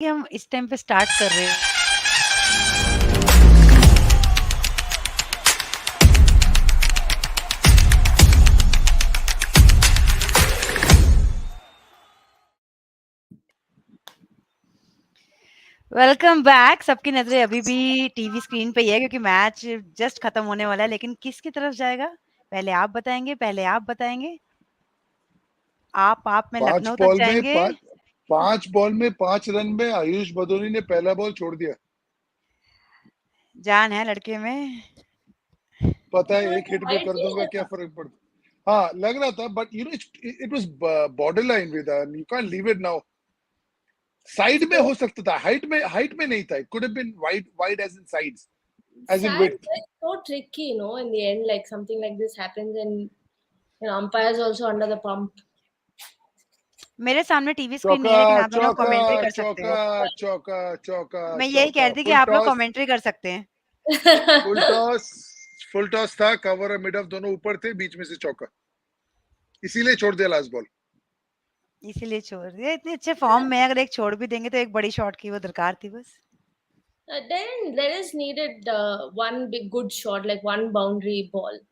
कि हम इस टाइम पे स्टार्ट कर रहे हैं। Welcome back. सबकी नजरें अभी भी टीवी स्क्रीन पे ही है क्योंकि मैच जस्ट खत्म होने वाला है, लेकिन किसकी तरफ जाएगा पहले आप बताएंगे। आप में पांच लखनऊ तक बॉल में जाएंगे। पांच बॉल में 5 रन में आयुष बदोनी ने पहला बॉल छोड़ दिया। जान है लड़के में। पता तो है एक हिट में वाइड कर नहीं दूंगा, क्या लगा। फर्क पड़ता। हाँ लग रहा था, but it was border line with, you can't leave it now. Side में So हो सकता था, हाइट में नहीं था। It could have been wide as in sides, as in side width. is so tricky, in the end, like something like this happens and umpires also under the pump. मेरे सामने TV screen नहीं चौका है, लेकिन आप दोनों चौका commentary कर सकते चौका हो। चौका चौका मैं यही कह चौका रही थी कि फुल आप लोग टॉस। कमेंट्री कर सकते हैं। फुल टॉस फुल टॉस था। कवर और मिड ऑफ दोनों ऊपर थे, बीच में से चौका, इसीलिए छोड़ दिया लास्ट बॉल। इसीलिए छोड़ दिया। इतने अच्छे फॉर्म में अगर एक छोड़ भी देंगे तो एक बड़ी शॉट की वो दरकार थी बस। Then there is needed one big good shot, like one boundary ball.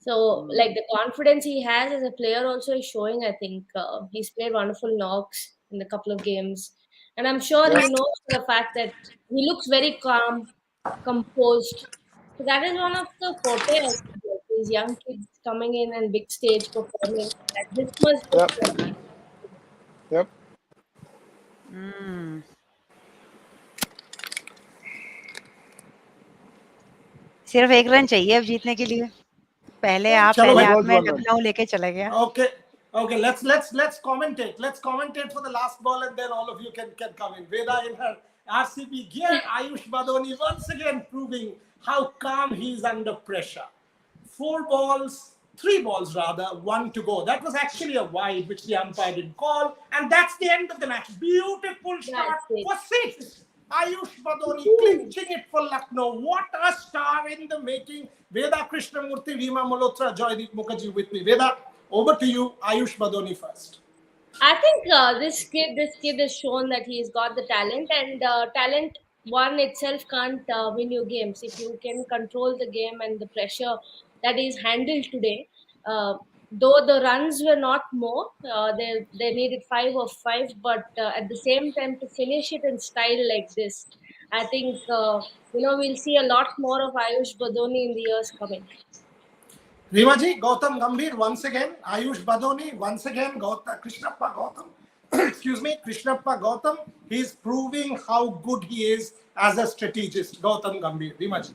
So, like the confidence he has as a player also is showing. I think he's played wonderful knocks in a couple of games, and I'm sure Yeah. he knows for the fact that he looks very calm, composed. So that is one of the forte of these young kids coming in and big stage performing at this much Yep. good. Yep. हम्म, सिर्फ एक run चाहिए अब जीतने के लिए। पहले चलो He भाई। was मैं 1 run. लखनऊ लेके चला गया। Okay, okay. Let's commentate. Let's commentate for the last ball, and then all of you can come in. Veda in her RCB gear. Ayush Badoni once again proving how calm he is under pressure. 3 balls rather, 1 to go. That was actually a wide, which the umpire didn't call, and that's the end of the match. Beautiful shot That's it. for 6. Ayush Badoni Woo. clinching it for Lucknow. What a star in the making. Veda Krishnamurthy, Rima Malhotra, Joydeep Mukherjee with me. Veda, over to you. Ayush Badoni first. I think this kid has shown that he's got the talent, and talent one itself can't win you games. If you can control the game and the pressure that is handled today, though the runs were not more, they needed 5 of 5, but at the same time to finish it in style like this, I think we'll see a lot more of Ayush Badoni in the years coming. Rimaji, Gautam Gambhir once again. Ayush Badoni once again. Krishnappa Gautam. Excuse me, Krishnappa Gautam. He's proving how good he is as a strategist. Gautam Gambhir. Rimaji.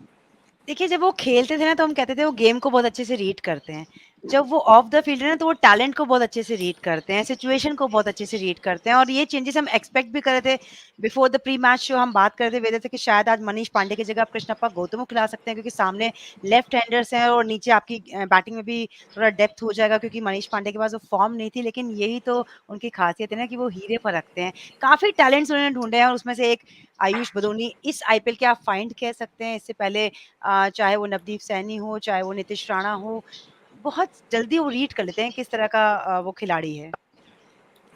देखिए, जब वो खेलते थे ना तो हम कहते थे वो गेम को बहुत अच्छे से रीड करते हैं। जब वो ऑफ द फील्ड है ना तो वो टैलेंट को बहुत अच्छे से रीड करते हैं, सिचुएशन को बहुत अच्छे से रीड करते हैं, और ये चेंजेस हम एक्सपेक्ट भी कर रहे थे। Before the pre match show हम बात कर रहे थे कि शायद आज मनीष पांडे की जगह आप कृष्णप्पा गौतम को खिला सकते हैं क्योंकि सामने लेफ्ट हैंडर्स हैं और नीचे आपकी बैटिंग में भी थोड़ा डेप्थ हो जाएगा क्योंकि मनीष पांडे के पास वो फॉर्म नहीं थी। लेकिन यही तो उनकी खासियत है ना कि वो हीरे परखते हैं। काफ़ी टैलेंट्स उन्होंने ढूँढे हैं और उसमें से एक आयुष बदोनी इस आईपीएल के आप फाइंड कह सकते हैं। इससे पहले चाहे वो नवदीप सैनी हो, चाहे वो नीतीश राणा हो, बहुत जल्दी वो रीड कर लेते हैं किस तरह का वो खिलाड़ी है।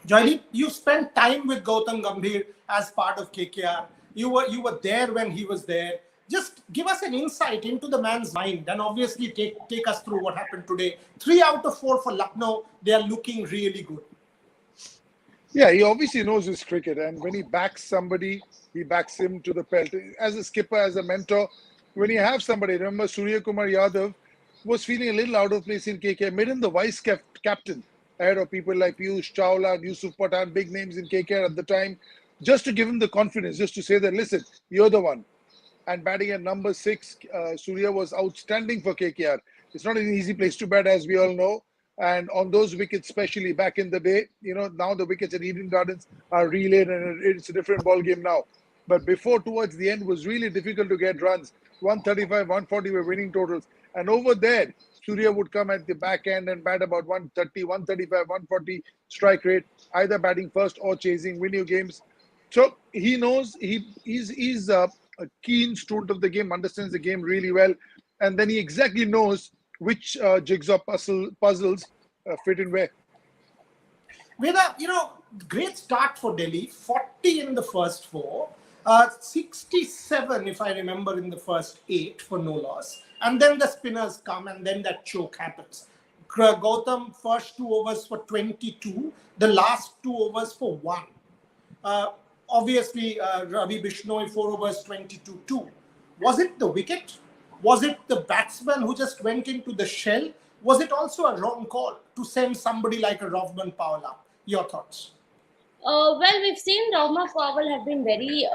Joydeep, you spent time with Gautam Gambhir as part of KKR. You were there when he was there. Just give us an insight into the man's mind, and obviously take us through what happened today. 3 out of 4 for Lucknow. They are looking really good. Yeah, he obviously knows his cricket, and when he backs somebody, he backs him to the pelt. As a skipper, as a mentor, when you have somebody, remember Surya Kumar Yadav was feeling a little out of place in KKR, made him the vice captain ahead of people like Piyush Chawla, Yusuf Pathan, big names in KKR at the time, just to give him the confidence, just to say that, listen, you're the one. And batting at number 6, Surya was outstanding for KKR. It's not an easy place to bat, as we all know. And on those wickets, especially back in the day, now the wickets at Eden Gardens are relayed and it's a different ball game now. But before, towards the end, was really difficult to get runs. 135, 140 were winning totals. And over there, Surya would come at the back end and bat about 130, 135, 140 strike rate, either batting first or chasing, win your games. So he knows he's a keen student of the game, understands the game really well, and then he exactly knows which jigsaw puzzles fit in where. with a great start for Delhi, 40 in the first four, 67 if I remember in the first eight for no loss, and then the spinners come and then that choke happens. Gautam first 2 overs for 22, the last 2 overs for 1. Uh, Obviously, Ravi Bishnoi 4 overs 22-2. Was it the wicket? Was it the batsman who just went into the shell? Was it also a wrong call to send somebody like a Rovman Powell up? Your thoughts? Well, we've seen Rauma Powell have been very,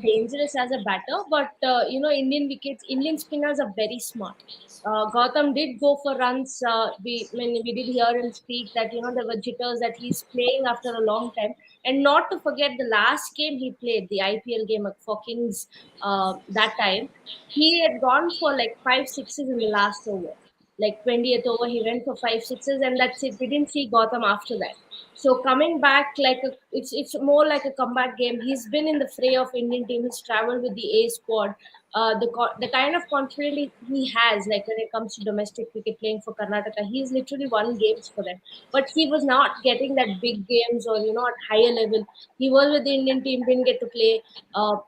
dangerous as a batter, but Indian spinners are very smart. Gautam did go for runs. We did hear him speak that there were jitters that he's playing after a long time, and not to forget the last game he played, the IPL game for Kings. That time he had gone for like five sixes in the last over, like 20th over. He went for five sixes, and that's it. We didn't see Gautam after that. So coming back, it's more like a comeback game. He's been in the fray of Indian team. He's traveled with the A squad. The kind of confidence he has, like when it comes to domestic cricket playing for Karnataka, he's literally won games for them. But he was not getting that big games or at higher level. He was with the Indian team, didn't get to play.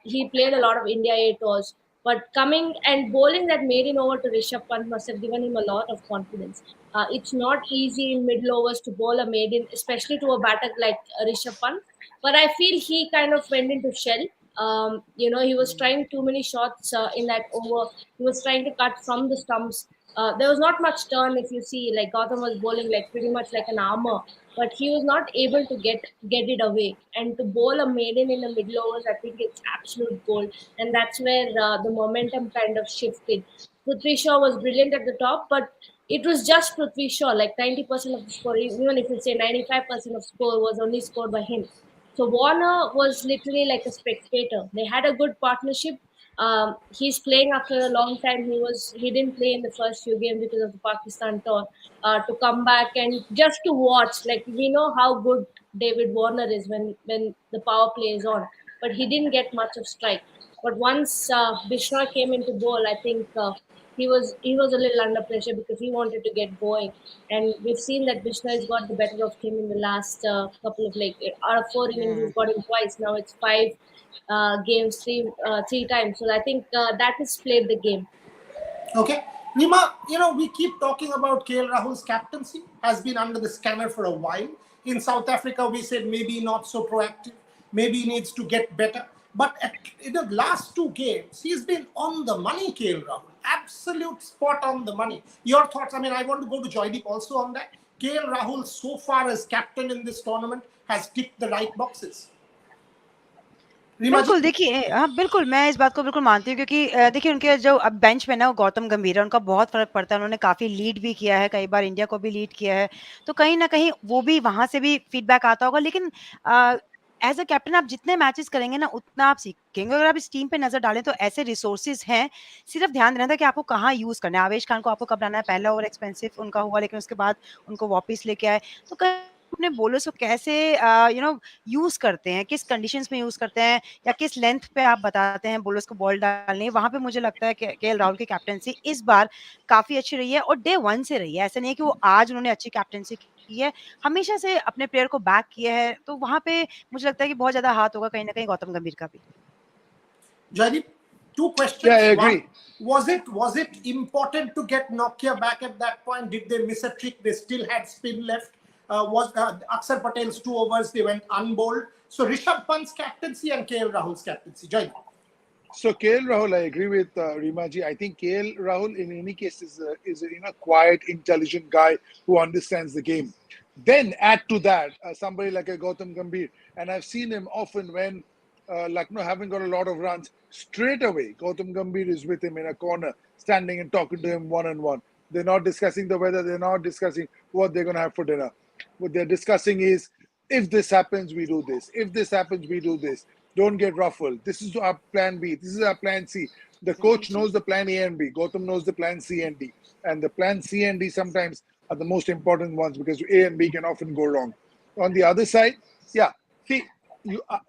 He played a lot of India A tours. But coming and bowling that maiden over to Rishabh Pant must have given him a lot of confidence. It's not easy in middle overs to bowl a maiden, especially to a batter like Rishabh Pant. But I feel he kind of went into shell. He was trying too many shots in that over. He was trying to cut from the stumps. There was not much turn if you see. Like Gautam was bowling like pretty much like an armor, but he was not able to get it away. And to bowl a maiden in the middle overs, I think it's absolute gold. And that's where the momentum kind of shifted. Prithvi Shaw was brilliant at the top, but it was just Prithvi Shaw. Like 90% of the score, even if you say 95% of score was only scored by him. So Warner was literally like a spectator. They had a good partnership. He's playing after a long time. He didn't play in the first few games because of the Pakistan tour. To come back and just to watch, like we know how good David Warner is when the power play is on, but he didn't get much of strike. But once Bishra came into bowl, I think he was a little under pressure because he wanted to get going, and we've seen that Bishra has got the better of him in the last couple of like out of four innings he's got him twice. Now it's five games, three times. So I think that has played the game. Okay. Nima, we keep talking about KL Rahul's captaincy, has been under the scanner for a while. In South Africa, we said maybe not so proactive, maybe he needs to get better. But in the last two games, he's been on the money, KL Rahul. Absolute spot on the money. Your thoughts? I mean, I want to go to Joydeep also on that. KL Rahul, so far as captain in this tournament, has ticked the right boxes. Reema जी बिल्कुल, देखिए हाँ, बिल्कुल, मैं इस बात को बिल्कुल मानती हूँ क्योंकि देखिए उनके जो अब बेंच में ना वो गौतम गंभीर है, उनका बहुत फ़र्क पड़ता है, उन्होंने काफ़ी लीड भी किया है, कई बार इंडिया को भी लीड किया है, तो कहीं न कहीं वो भी वहाँ से भी फीडबैक आता होगा लेकिन एज़ अ कैप्टन आप जितने मैचेज़ करेंगे ना, उतना आप सीखेंगे। अगर आप इस टीम पे नज़र डालें तो ऐसे रिसोर्सेज़ हैं, सिर्फ़ ध्यान देना था कि आपको कहाँ यूज़ करना है। आवेश खान को आपको कब लाना है, पहला ओवर एक्सपेंसिव उनका हुआ लेकिन उसके बाद उनको वापस लेके आए, तो कहीं अपने बॉलर्स को कैसे यूज़ करते हैं, किस कंडीशंस में यूज़ करते हैं या किस लेंथ पे आप बताते हैं बॉलर्स को बॉल डालनी है, वहाँ पे मुझे लगता है कि केएल राहुल की कैप्टेंसी इस बार काफ़ी अच्छी रही है और डे 1 से रही है। ऐसा नहीं है कि वो आज उन्होंने अच्छी कैप्टेंसी की है, हमेशा से अपने प्लेयर को बैक किया है, तो वहाँ पे मुझे लगता है कि बहुत ज़्यादा हाथ होगा कहीं न कहीं गौतम गंभीर का भी। Jaideep, two Yeah, I questions. One, agree. was it important to get Nokia back at that point? Did they miss a trick? They still had spin left. Was Akshar Patel's 2 overs, they went unbowled. So Rishabh Pant's captaincy and KL Rahul's captaincy. Jaideep. So KL Rahul, I agree with Rima ji. I think KL Rahul, in any case, is a quiet, intelligent guy who understands the game. Then add to that somebody like a Gautam Gambhir, and I've seen him often when Lucknow haven't got a lot of runs. Straight away, Gautam Gambhir is with him in a corner, standing and talking to him one on one. They're not discussing the weather. They're not discussing what they're going to have for dinner. What they're discussing is, if this happens, we do this. If this happens, we do this. Don't get ruffled. This is our plan B. This is our plan C. The coach knows the plan A and B. Gautam knows the plan C and D. And the plan C and D sometimes are the most important ones because A and B can often go wrong. On the other side, yeah, see,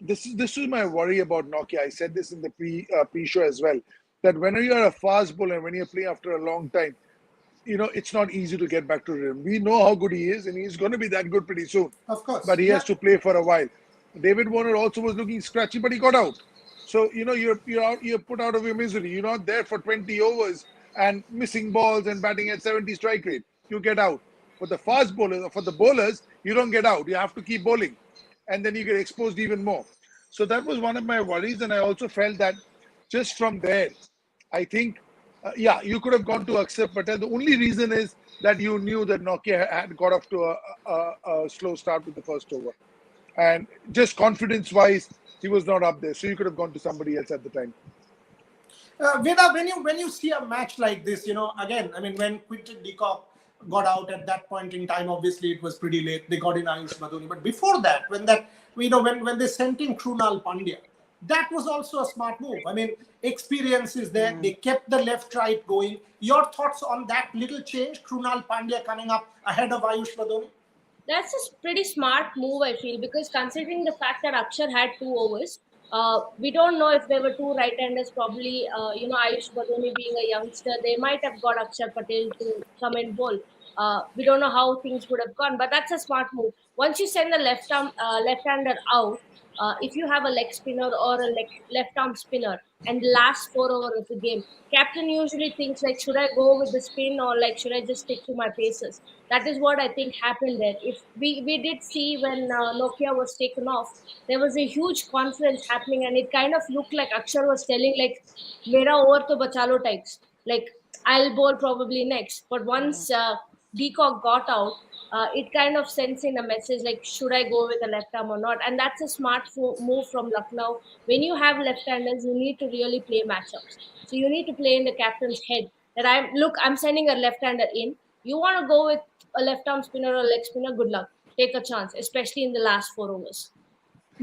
this is my worry about Nokia. I said this in the pre show as well, that when you're a fast bowler and when you're playing after a long time, it's not easy to get back to him. We know how good he is, and he's going to be that good pretty soon. Of course. But he Yeah. has to play for a while. David Warner also was looking scratchy, but he got out. So you're put out of your misery. You're not there for 20 overs and missing balls and batting at 70 strike rate. You get out. For the fast bowlers, for the bowlers, you don't get out. You have to keep bowling, and then you get exposed even more. So that was one of my worries, and I also felt that just from there, I think, yeah, you could have gone to Akshar Patel. The only reason is that you knew that Nokia had got off to a slow start with the first over, and just confidence-wise, he was not up there. So you could have gone to somebody else at the time. Veda, when you see a match like this, again, I mean, when Quinton de Kock got out at that point in time, obviously it was pretty late. They got in Ayush Badoni, but before that, when they sent in Krunal Pandya, that was also a smart move. I mean, experience is there. They kept the left-right going. Your thoughts on that little change, Krunal Pandya coming up ahead of Ayush Badoni? That's a pretty smart move, I feel, because considering the fact that Akshar had 2 overs, we don't know if there were two right-handers. Probably, Ayush Badoni being a youngster, they might have got Akshar Patel to come and bowl. We don't know how things would have gone, but that's a smart move. Once you send the left-hander out, if you have a leg spinner or a left-arm spinner, and the last 4 overs of the game, captain usually thinks like, should I go with the spin or like should I just stick to my paces? That is what I think happened there. If we did see when Nokia was taken off, there was a huge conference happening, and it kind of looked like Akshar was telling like, "Mera over to bachalo" types. Like, I'll bowl probably next. But once Deacock got out, it kind of sends in a message like, should I go with the left arm or not? And that's a smart move from Lucknow. When you have left-handers, you need to really play matchups. So you need to play in the captain's head that I'm sending a left-hander in. You want to go with a left arm spinner or leg spinner, good luck. Take a chance, especially in the last 4 overs.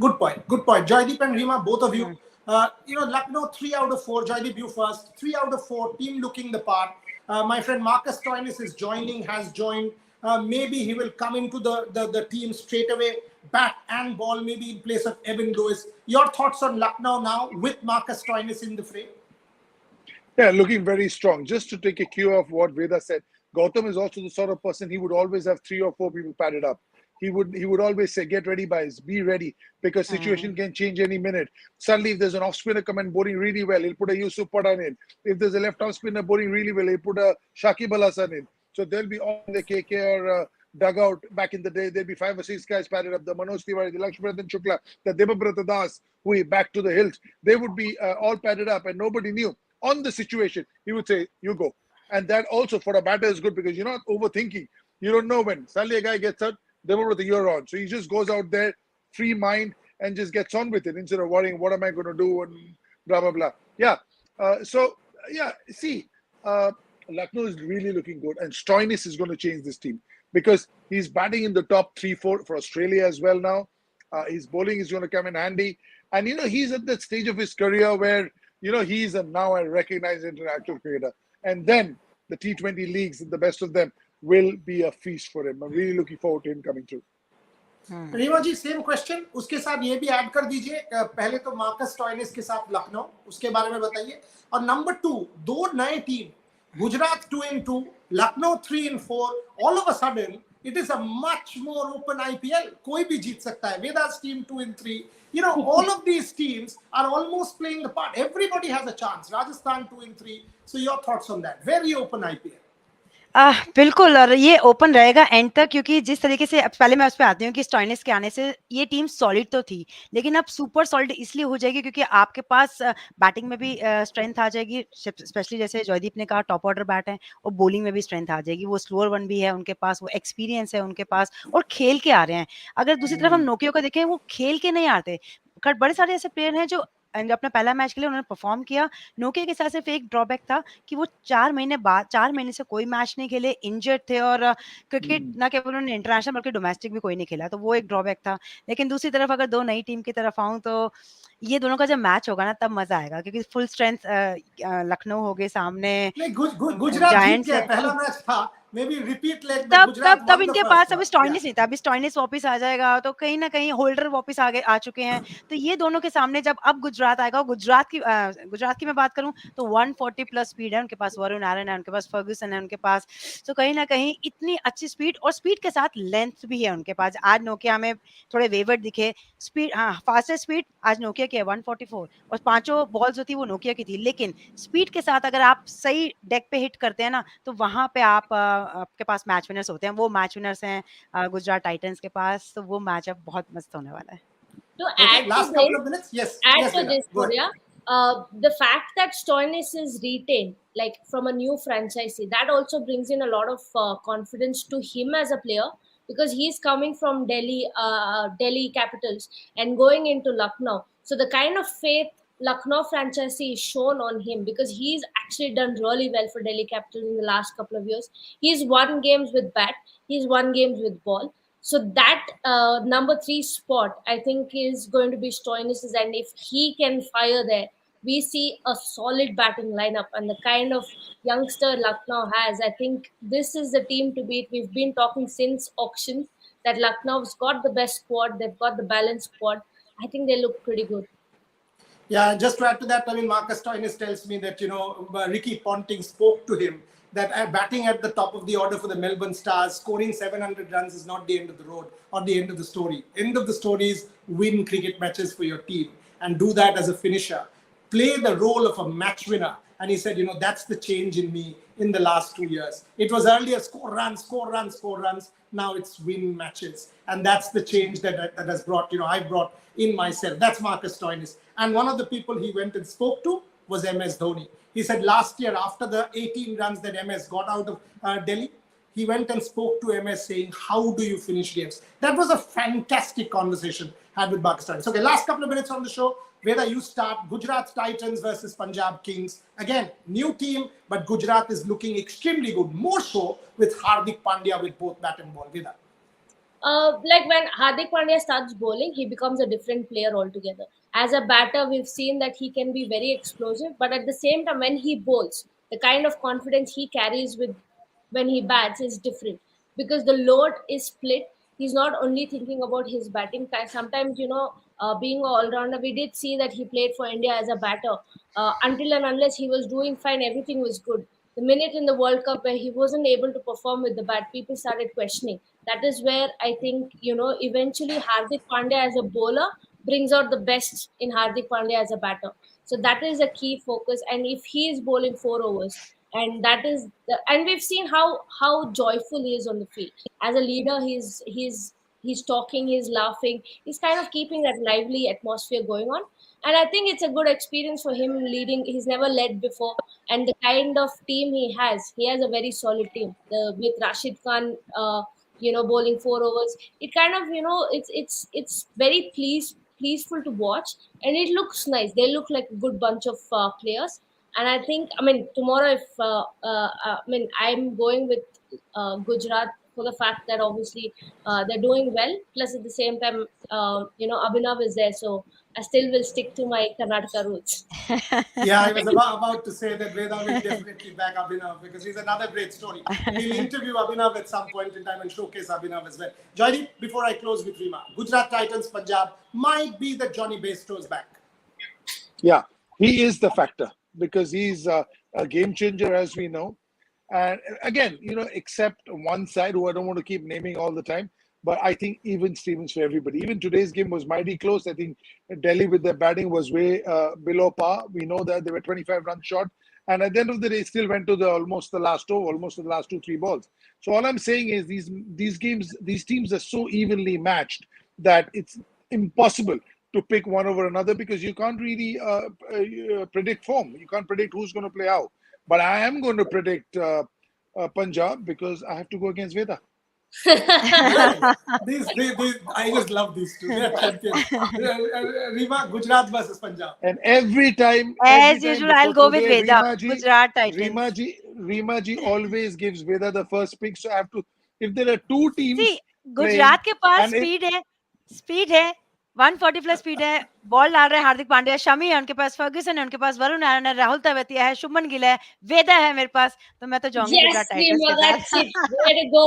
Good point. Good point. Joydeep and Rima, both of you. Lucknow 3 out of 4. Joydeep, you first. 3 out of 4. Team looking the part. My friend Marcus Stoinis is joining. Has joined. Maybe he will come into the team straight away, bat and ball, maybe in place of Evan Lewis. Your thoughts on Lucknow now with Marcus Stoinis in the frame? Yeah, looking very strong. Just to take a cue of what Veda said, Gautam is also the sort of person he would always have 3 or 4 people padded up. He would always say, "Get ready, guys. Be ready, because situation can change any minute." Suddenly, if there's an off spinner come and bowling really well, he'll put a Yusuf Pathan in. If there's a left arm spinner bowling really well, he'll put a Shakib Al Hasan in. So there'll be all the KKR dugout back in the day. There'll be 5 or 6 guys padded up. The Manoj Tiwari, the Lakshmanathan Shukla, the Debabrata Das, who he back to the hills. They would be all padded up, and nobody knew. On the situation, he would say, "You go." And that also for a batter is good, because you're not overthinking. You don't know when. Suddenly a guy gets out, they were with the year on. So he just goes out there, free mind, and just gets on with it instead of worrying, what am I going to do, and blah, blah, blah. Yeah. See, Lucknow is really looking good. And Stoinis is going to change this team, because he's batting in the top 3, 4 for Australia as well now. His bowling is going to come in handy. And, he's at that stage of his career where, he's now a recognized international cricketer. And then the T20 leagues, the best of them, will be a feast for him. I'm really looking forward to him coming through. Reema ji, same question, उसके साथ ये भी add कर दीजिए। पहले तो Marcus Stoinis के साथ लखनऊ, उसके बारे में बताइए। और नंबर 2, 2 नए team, Gujarat 2-2, Lucknow 3-4. All of a sudden it is a much more open IPL. कोई भी जीत सकता है. Veda's team 2-3. All of these teams are almost playing the part. Everybody has a chance. Rajasthan 2-3. So your thoughts on that? Very open IPL. बिल्कुल, और ये open रहेगा and तक, क्योंकि जिस तरीके से, अब पहले मैं उस पे आती हूँ कि स्टॉइनिस के आने से ये टीम सॉलिड तो थी, लेकिन अब सुपर सॉलिड इसलिए हो जाएगी क्योंकि आपके पास बैटिंग में भी स्ट्रेंथ आ जाएगी, स्पेशली जैसे जयदीप ने कहा टॉप ऑर्डर बैट है, और बॉलिंग में भी स्ट्रेंथ आ जाएगी। वो स्लोअर वन भी है उनके पास, वो एक्सपीरियंस है उनके पास, और खेल के आ रहे हैं। अगर दूसरी तरफ हम नोकिया को देखें, वो खेल के नहीं आते। बड़े सारे ऐसे प्लेयर हैं जो अपना पहला मैच के लिए उन्होंने परफॉर्म किया। नोकिया के साथ सिर्फ एक ड्रॉबैक था कि वो 4 महीने से कोई मैच नहीं खेले, इंजर्ड थे, और क्रिकेट ना केवल उन्होंने इंटरनेशनल बल्कि डोमेस्टिक भी कोई नहीं खेला, तो वो एक ड्रॉबैक था। लेकिन दूसरी तरफ अगर 2 नई टीम की तरफ आऊँ, तो ये दोनों का जब मैच होगा ना तब मजा आएगा, क्योंकि फुल स्ट्रेंथ लखनऊ होगे सामने, नहीं, गुजरात जीत जायंट्स गया, है। पहला मैच था, मे बी रिपीट लेग में तब गुजरात तब तब वन द इनके फर्स्ट पास अभी वन। स्टॉइनिस नहीं था, अभी स्टॉइनिस वापस आ जाएगा तो कहीं ना कहीं होल्डर वापस आ चुके हैं। तो ये दोनों के सामने जब अब गुजरात आएगा, गुजरात की मैं बात करूं तो 140 प्लस स्पीड है उनके पास, वरुण आर्यन है उनके पास, फर्गूसन है उनके पास। तो कहीं ना कहीं इतनी अच्छी स्पीड, और स्पीड के साथ लेंथ भी है उनके पास। आज नोकिया में थोड़े वेवर्ड दिखे, स्पीड, हाँ फास्टेस्ट स्पीड आज नोकिया की है 144, और पांचों बॉल्स जो थी वो नोकिया की थी। लेकिन स्पीड के साथ अगर आप सही डेक पे हिट करते हैं ना, तो वहां पे आपके पास मैच विनर्स होते हैं। वो मैच विनर्स हैं गुजरात टाइटंस के पास। तो वो मैचअप बहुत मस्त होने वाला है। To okay, add to last couple this, of minutes, yes add yes to Veda, this, go ahead. Surya, the fact that Stoinis is retained, like from a new franchisee, that also brings in a lot of confidence to him as a player, because he's coming from Delhi Capitals and going into Lucknow. So the kind of faith Lucknow franchisee is shown on him, because he's actually done really well for Delhi Capitals in the last couple of years. He's won games with bat, he's won games with ball. So that number three spot, I think, is going to be Stoinis, and if he can fire there, we see a solid batting lineup. And the kind of youngster Lucknow has, I think this is the team to beat. We've been talking since auction that Lucknow's got the best squad, they've got the balanced squad. I think they look pretty good. Yeah, just to add to that, I mean, Marcus Stoinis tells me that, Ricky Ponting spoke to him that batting at the top of the order for the Melbourne Stars, scoring 700 runs is not the end of the road or the end of the story. End of the story is win cricket matches for your team and do that as a finisher. Play the role of a match winner. And he said, that's the change in me in the last 2 years. It was earlier score runs, score runs, score runs. Now it's win matches. And that's the change that has brought, I brought in myself. That's Marcus Stoinis. And one of the people he went and spoke to was MS Dhoni. He said last year, after the 18 runs that MS got out of Delhi, he went and spoke to MS saying, how do you finish games? That was a fantastic conversation had with Marcus Stoinis. Okay, last couple of minutes on the show. Whether you start Gujarat Titans versus Punjab Kings. Again, new team, but Gujarat is looking extremely good. More so with Hardik Pandya with both bat and ball. Veda. Like when Hardik Pandya starts bowling, he becomes a different player altogether. As a batter, we've seen that he can be very explosive, but at the same time, when he bowls, the kind of confidence he carries with when he bats is different, because the load is split. He's not only thinking about his batting. Sometimes, being an all-rounder, we did see that he played for India as a batter. Until and unless he was doing fine, everything was good. The minute in the World Cup where he wasn't able to perform with the bat, people started questioning. That is where I think, eventually Hardik Pandya as a bowler brings out the best in Hardik Pandya as a batter. So that is a key focus. And if he is bowling 4 overs, and that is and we've seen how joyful he is on the field as a leader. He's talking, he's laughing, he's kind of keeping that lively atmosphere going on. And I think it's a good experience for him leading. He's never led before, and the kind of team he has a very solid team. With Rashid Khan, bowling 4 overs, it kind of, it's very pleaseful to watch, and it looks nice. They look like a good bunch of players. And I think, I mean, tomorrow, if I'm going with Gujarat for the fact that obviously they're doing well. Plus, at the same time, Abhinav is there, so I still will stick to my Karnataka roots. Yeah, I was about to say that Veda will definitely back Abhinav because he's another great story. We'll interview Abhinav at some point in time and showcase Abhinav as well. Joydeep, before I close with Rima, Gujarat Titans Punjab might be the Johnny Bairstow's back. Yeah, he is the factor because he's a game changer, as we know. And again, except one side who I don't want to keep naming all the time, but I think even Stevens for everybody. Even today's game was mighty close. I think Delhi with their batting was way below par. We know that they were 25 runs short. And at the end of the day, still went to almost the last over, almost the last 2-3 balls. So all I'm saying is these games, these teams are so evenly matched that it's impossible to pick one over another because you can't really predict form. You can't predict who's going to play out. But I am going to predict Punjab because I have to go against Veda. these, I just love these two. They're champions. Rima, Gujarat versus Punjab. And every time As usual, I'll go with today, Veda, Gujarat Titans. Rima ji always gives Veda the first pick. So I have to, if there are two teams See, playing, Gujarat के पास and if, speed है 140 plus speed है, ball डाल रहे हैं हार्दिक पांड्या, शमी है उनके पास, Fergusson है उनके पास, वरुण नारायण है, राहुल तेवतिया है, शुभमन गिल है, वेदा है मेरे पास, तो मैं तो जाऊंगी Yes, गुजरात टाइटंस Seema, के that's साथ। it. Way to go.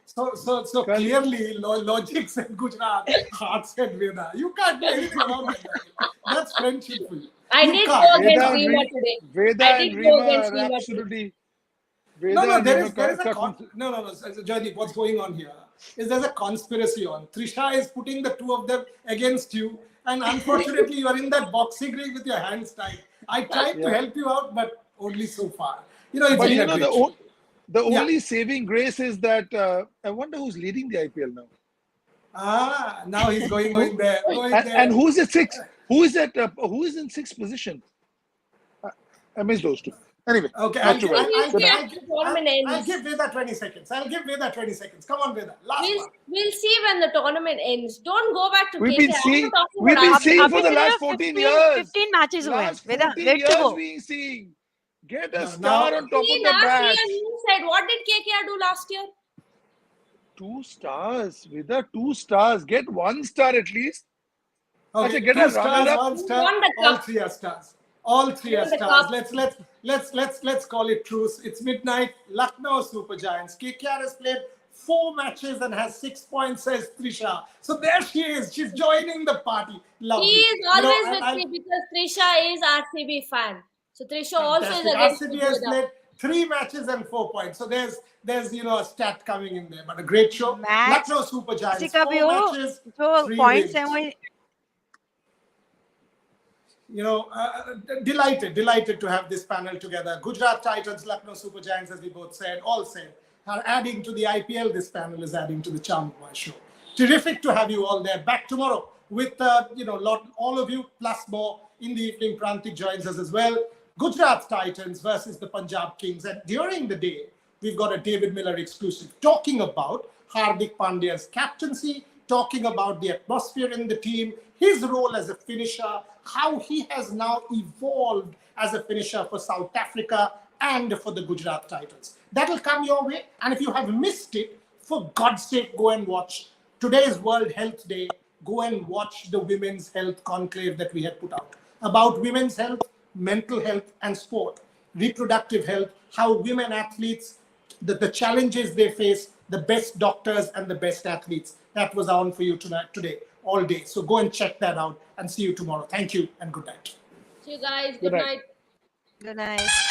So Kal- clearly, logic said Gujarat, heart said Veda. You can't do anything about that, Johnny. That's friendship for you. I You did can't. go You Veda against and can't. Seema today. Veda I and did go Rima against are Seema today. absolutely. No, Veda no, and there Rima is a talking. no. Johnny, what's going on here is there's a conspiracy on. Trisha is putting the two of them against you, and unfortunately, you are in that boxing ring with your hands tied. I tried to Yeah. help you out, but only so far. It's But been you a know, great show. the Yeah. only saving grace is that I wonder who's leading the IPL now. Now he's going there, going And there. who's at six? Who is at? Who is in sixth position? I missed those two. Anyway, Okay, not to worry. We'll Good see night. after the tournament I'll ends. give Veda 20 seconds. I'll give Veda 20 seconds. Come on, Veda. Last one. We'll see when the tournament ends. Don't go back to We've KK. been I'm seeing. not talking We've about been अब seeing RCB. for अभी the सिर्फ last 14 15 years. 15 matches हुए हैं, Last वेदा 14 wait two years go. we've seeing. Get a No, star now, on top See, of that last year batch. you said, what did KKR do last year? 2 stars. With the 2 stars, get 1 star at least. okay, Acha, get a 2 stars, runner-up. 1 star, Won the all cup. 3 are stars. All 3 are Won the stars. cup. Let's call it truce. It's midnight. Lucknow Super Giants. KKR has played 4 matches and has 6 points, says Trisha. So there she is. She's joining the party. He Lovely. is always And with I'll me because Trisha is RCB fan. So Trisha also is Fantastic. against RCB me. has played 3 matches and 4 points. So there's a stat coming in there. But a great show. Match Lucknow Super किसी Giants, का भी 4 हो, matches, जो 3 points हैं wins. वो Delighted to have this panel together. Gujarat Titans, Lucknow Super Giants, as we both said, all said, are adding to the IPL. This panel is adding to the charm of my show. Terrific to have you all there. Back tomorrow with all of you plus more in the evening. Prantik joins us as well. Gujarat Titans versus the Punjab Kings, and during the day we've got a David Miller exclusive talking about Hardik Pandya's captaincy, talking about the atmosphere in the team, his role as a finisher, how he has now evolved as a finisher for South Africa and for the Gujarat Titans. That'll come your way. And if you have missed it, for God's sake, go and watch today's World Health Day. Go and watch the Women's Health Conclave that we had put out about women's health, mental health, and sport, reproductive health, how women athletes, the challenges they face, the best doctors and the best athletes. That was on for you today, all day. So go and check that out and see you tomorrow. Thank you and good night. See you guys. Good Good night. night. Good night.